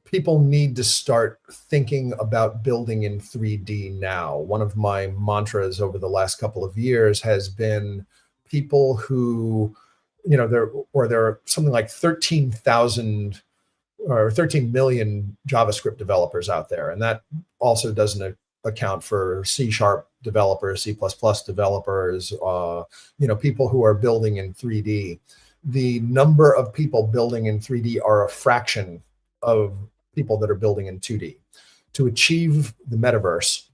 people need to start thinking about building in 3D now. One of my mantras over the last couple of years has been people who, there are something like 13,000 or 13 million JavaScript developers out there. And that also doesn't account for C# developers, C++ developers, people who are building in 3D. The number of people building in 3D are a fraction of people that are building in 2D. To achieve the metaverse,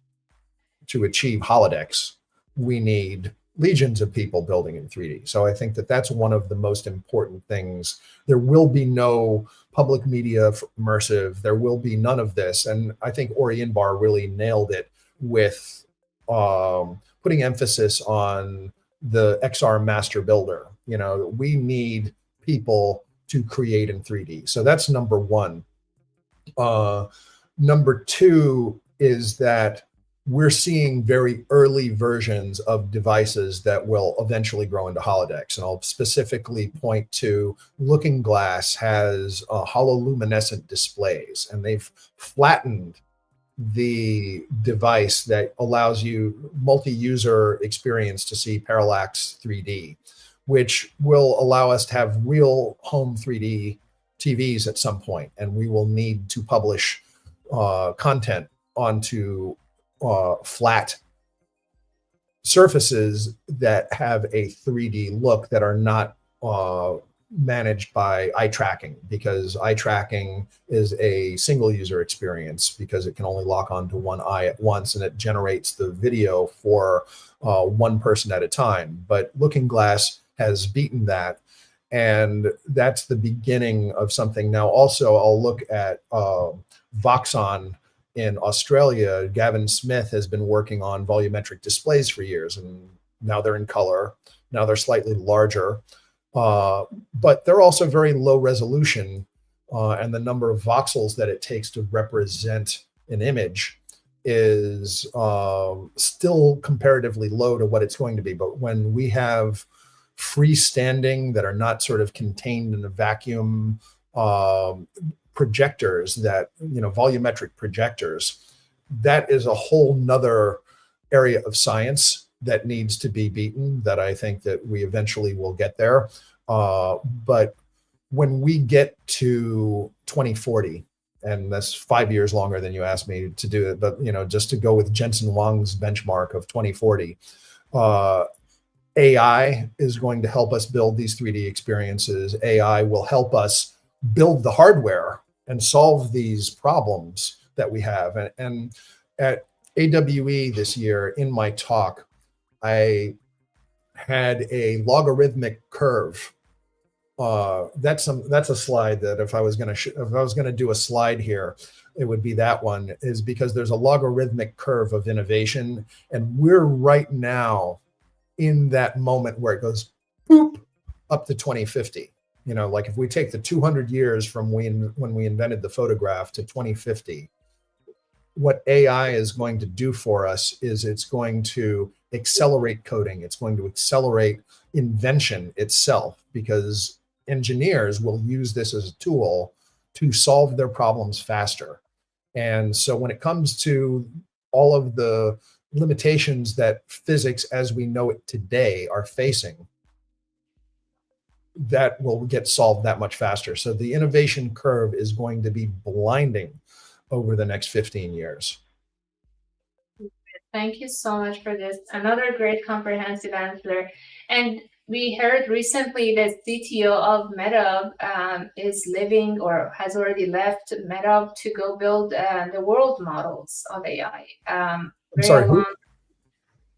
to achieve holodecks, we need legions of people building in 3D. So I think that that's one of the most important things. There will be no public media for immersive. There will be none of this. And I think Ori Inbar really nailed it with putting emphasis on the XR master builder. We need people to create in 3D. So that's number one. Number two is that we're seeing very early versions of devices that will eventually grow into holodecks. And I'll specifically point to Looking Glass has hololuminescent displays, and they've flattened the device that allows you multi-user experience to see parallax 3D, which will allow us to have real home 3D TVs at some point, and we will need to publish content onto flat surfaces that have a 3D look that are not managed by eye tracking, because eye tracking is a single user experience because it can only lock onto one eye at once, and it generates the video for one person at a time. But Looking Glass has beaten that, and that's the beginning of something. Now also I'll look at Voxon in Australia. Gavin Smith has been working on volumetric displays for years, and now they're in color. Now they're slightly larger, but they're also very low resolution, and the number of voxels that it takes to represent an image is still comparatively low to what it's going to be. But when we have freestanding that are not sort of contained in a vacuum projectors, that, volumetric projectors, that is a whole nother area of science that needs to be beaten, that I think that we eventually will get there. But when we get to 2040, and that's 5 years longer than you asked me to do it, but just to go with Jensen Huang's benchmark of 2040, AI is going to help us build these 3D experiences. AI will help us build the hardware and solve these problems that we have. And at AWE this year, in my talk, I had a logarithmic curve. That's a slide that if I was going to do a slide here, it would be that one, is because there's a logarithmic curve of innovation, and we're right now in that moment where it goes boop up to 2050. Like if we take the 200 years from when we invented the photograph to 2050, what AI is going to do for us is it's going to accelerate coding. It's going to accelerate invention itself, because engineers will use this as a tool to solve their problems faster. And so when it comes to all of the limitations that physics as we know it today are facing, that will get solved that much faster. So the innovation curve is going to be blinding over the next 15 years. Thank you so much for this. Another great comprehensive answer. And we heard recently that CTO of Meta is leaving or has already left Meta to go build the world models of AI. I'm sorry, who?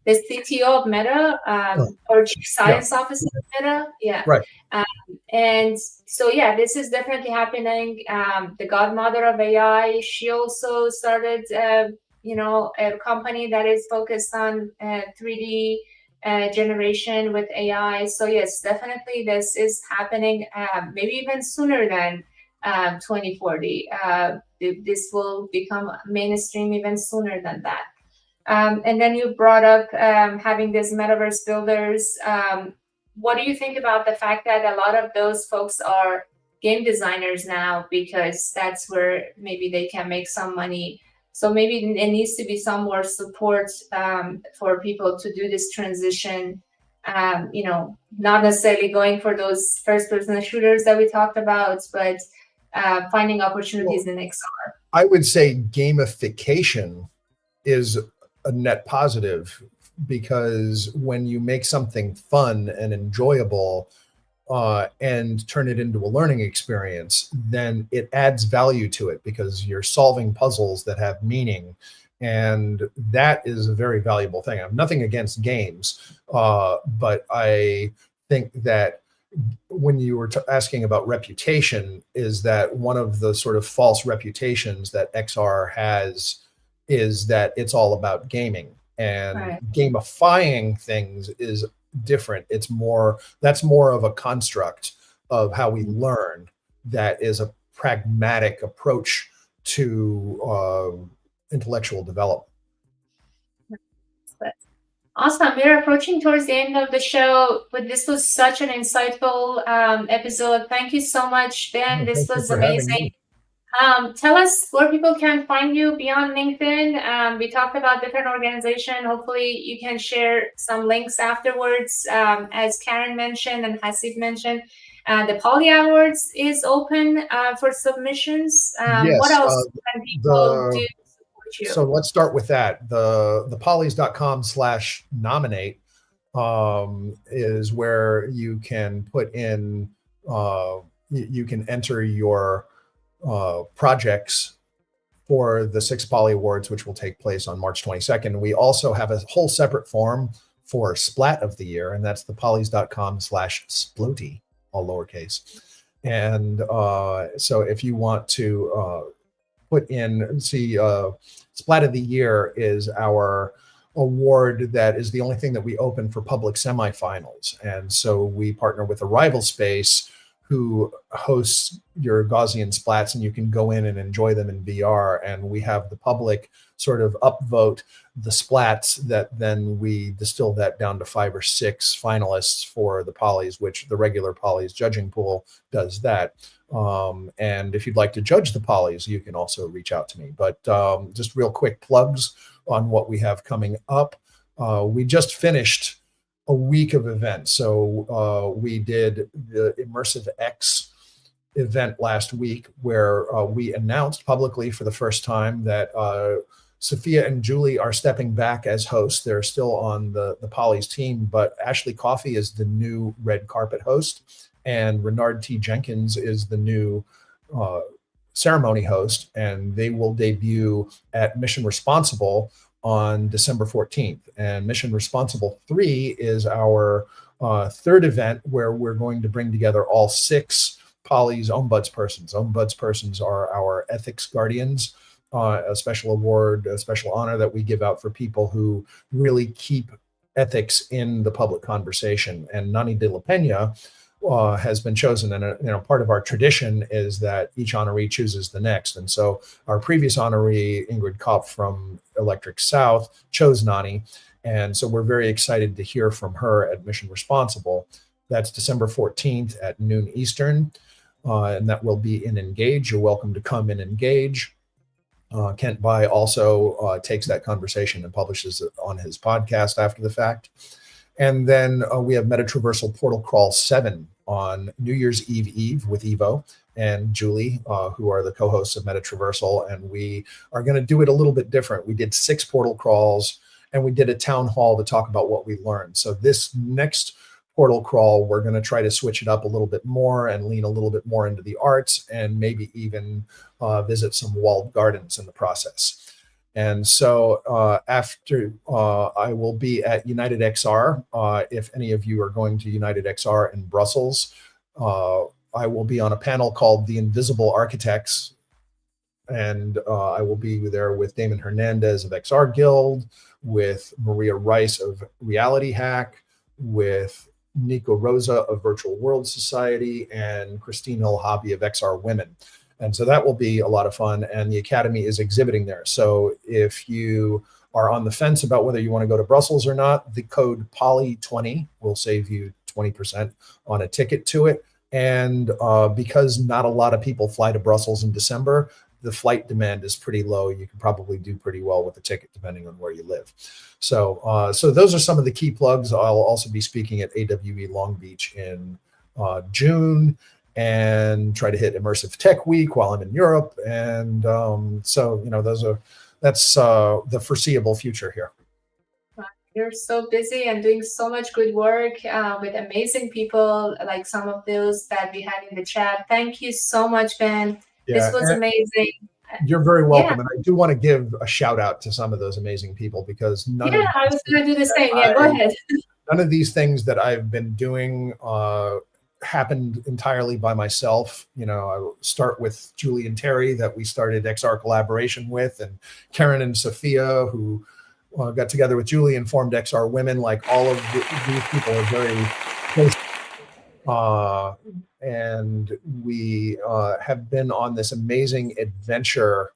The CTO of Meta, or Chief Science Officer of Meta. Yeah. Right. And so, this is definitely happening. The godmother of AI, she also started, a company that is focused on 3D generation with AI. So yes, definitely this is happening, maybe even sooner than 2040. This will become mainstream even sooner than that. And then you brought up having these metaverse builders. What do you think about the fact that a lot of those folks are game designers now, because that's where maybe they can make some money? So maybe there needs to be some more support for people to do this transition, not necessarily going for those first-person shooters that we talked about, but finding opportunities in XR. I would say gamification is a net positive, because when you make something fun and enjoyable and turn it into a learning experience, then it adds value to it, because you're solving puzzles that have meaning. And that is a very valuable thing. I have nothing against games, but I think that when you were asking about reputation, is that one of the sort of false reputations that XR has is that it's all about gaming, and gamifying things is different. That's more of a construct of how we learn. That is a pragmatic approach to intellectual development. Awesome. We're approaching towards the end of the show, but this was such an insightful episode. Thank you so much, Ben. This was amazing. Tell us where people can find you beyond LinkedIn. We talked about different organizations. Hopefully you can share some links afterwards. As Karen mentioned and Hasib mentioned, the Poly Awards is open for submissions. Yes, what else can people do? So let's start with that. The polys.com/nominate is where you can put in, you can enter your projects for the 6 Poly Awards, which will take place on March 22nd. We also have a whole separate form for Splat of the Year, and that's the polys.com/sploty, all lowercase. And so if you want to put in, Splat of the Year is our award that is the only thing that we open for public semifinals. And so we partner with Arrival Space, who hosts your Gaussian splats, and you can go in and enjoy them in VR. And we have the public sort of upvote the splats that then we distill that down to 5 or 6 finalists for the polys, which the regular polys judging pool does that. And if you'd like to judge the polys, you can also reach out to me. But just real quick plugs on what we have coming up. We just finished a week of events. So we did the Immersive X event last week, where we announced publicly for the first time that Sophia and Julie are stepping back as hosts. They're still on the Polys team, but Ashley Coffey is the new red carpet host, and Renard T. Jenkins is the new ceremony host, and they will debut at Mission Responsible on December 14th. And Mission Responsible 3 is our third event, where we're going to bring together all 6 Polys ombudspersons. Ombudspersons are our ethics guardians, a special award, a special honor that we give out for people who really keep ethics in the public conversation. And Nani de la Pena has been chosen, and part of our tradition is that each honoree chooses the next. And so our previous honoree, Ingrid Kopp from Electric South, chose Nani, and so we're very excited to hear from her at Mission Responsible. That's December 14th at noon Eastern, and that will be in Engage. You're welcome to come and engage. Kent Bai also takes that conversation and publishes it on his podcast after the fact. And then we have Metatraversal Portal Crawl 7 on New Year's Eve with Evo and Julie, who are the co-hosts of Metatraversal. And we are going to do it a little bit different. We did 6 portal crawls, and we did a town hall to talk about what we learned. So this next portal crawl, we're going to try to switch it up a little bit more and lean a little bit more into the arts, and maybe even visit some walled gardens in the process. And so after I will be at United XR. If any of you are going to United XR in Brussels, I will be on a panel called The Invisible Architects. And I will be there with Damon Hernandez of XR Guild, with Maria Rice of Reality Hack, with Nico Rosa of Virtual World Society, and Christine Ilhabi of XR Women. And so that will be a lot of fun, and the Academy is exhibiting there. So if you are on the fence about whether you want to go to Brussels or not, the code POLY20 will save you 20% on a ticket to it. And because not a lot of people fly to Brussels in December, the flight demand is pretty low. You can probably do pretty well with the ticket depending on where you live. So so those are some of the key plugs. I'll also be speaking at AWE Long Beach in June, and try to hit Immersive Tech Week while I'm in Europe. And so, that's the foreseeable future here. You're so busy and doing so much good work with amazing people, like some of those that we had in the chat. Thank you so much, Ben. Yeah, this was amazing. You're very welcome. Yeah. And I do want to give a shout out to some of those amazing people, because I was going to do the same. Yeah, go ahead. None of these things that I've been doing happened entirely by myself. I start with Julie and Terry, that we started XR Collaboration with, and Karen and Sophia, who got together with Julie and formed XR Women. Like, all of these people are very close. and we have been on this amazing adventure,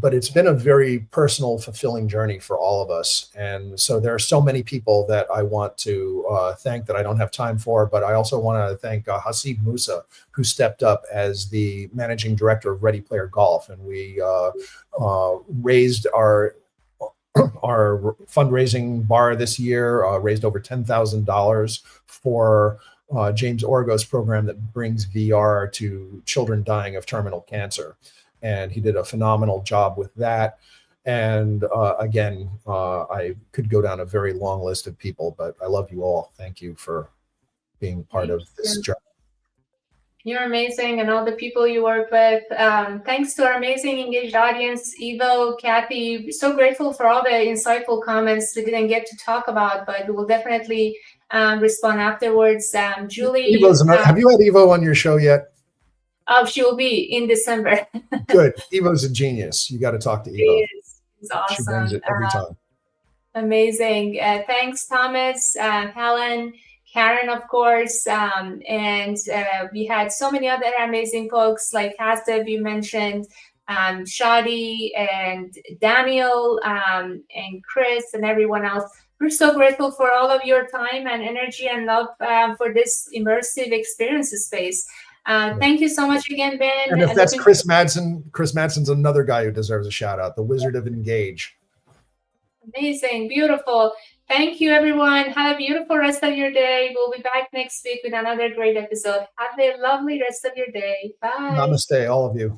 but it's been a very personal, fulfilling journey for all of us. And so there are so many people that I want to thank that I don't have time for, but I also want to thank Hasib Musa, who stepped up as the managing director of Ready Player Golf. And we raised our fundraising bar this year, raised over $10,000 for James Orgo's program that brings VR to children dying of terminal cancer. And he did a phenomenal job with that. And again, I could go down a very long list of people, but I love you all. Thank you for being part of this journey. You're amazing, and all the people you work with. Thanks to our amazing engaged audience, Evo, Kathy. So grateful for all the insightful comments we didn't get to talk about, but we'll definitely respond afterwards. Julie. Have you had Evo on your show yet? Oh, she will be in December. Good. Evo's a genius. You got to talk to Evo. She's awesome. She brings it every time. Amazing. Thanks, Thomas, Helen, Karen, of course. And we had so many other amazing folks like Hasdeb, you mentioned, Shadi and Daniel and Chris and everyone else. We're so grateful for all of your time and energy and love for this immersive experiences space. Thank you so much again, Ben. And if that's Chris Madsen, Chris Madsen's another guy who deserves a shout out, the Wizard of Engage. Amazing, beautiful. Thank you, everyone. Have a beautiful rest of your day. We'll be back next week with another great episode. Have a lovely rest of your day. Bye. Namaste, all of you.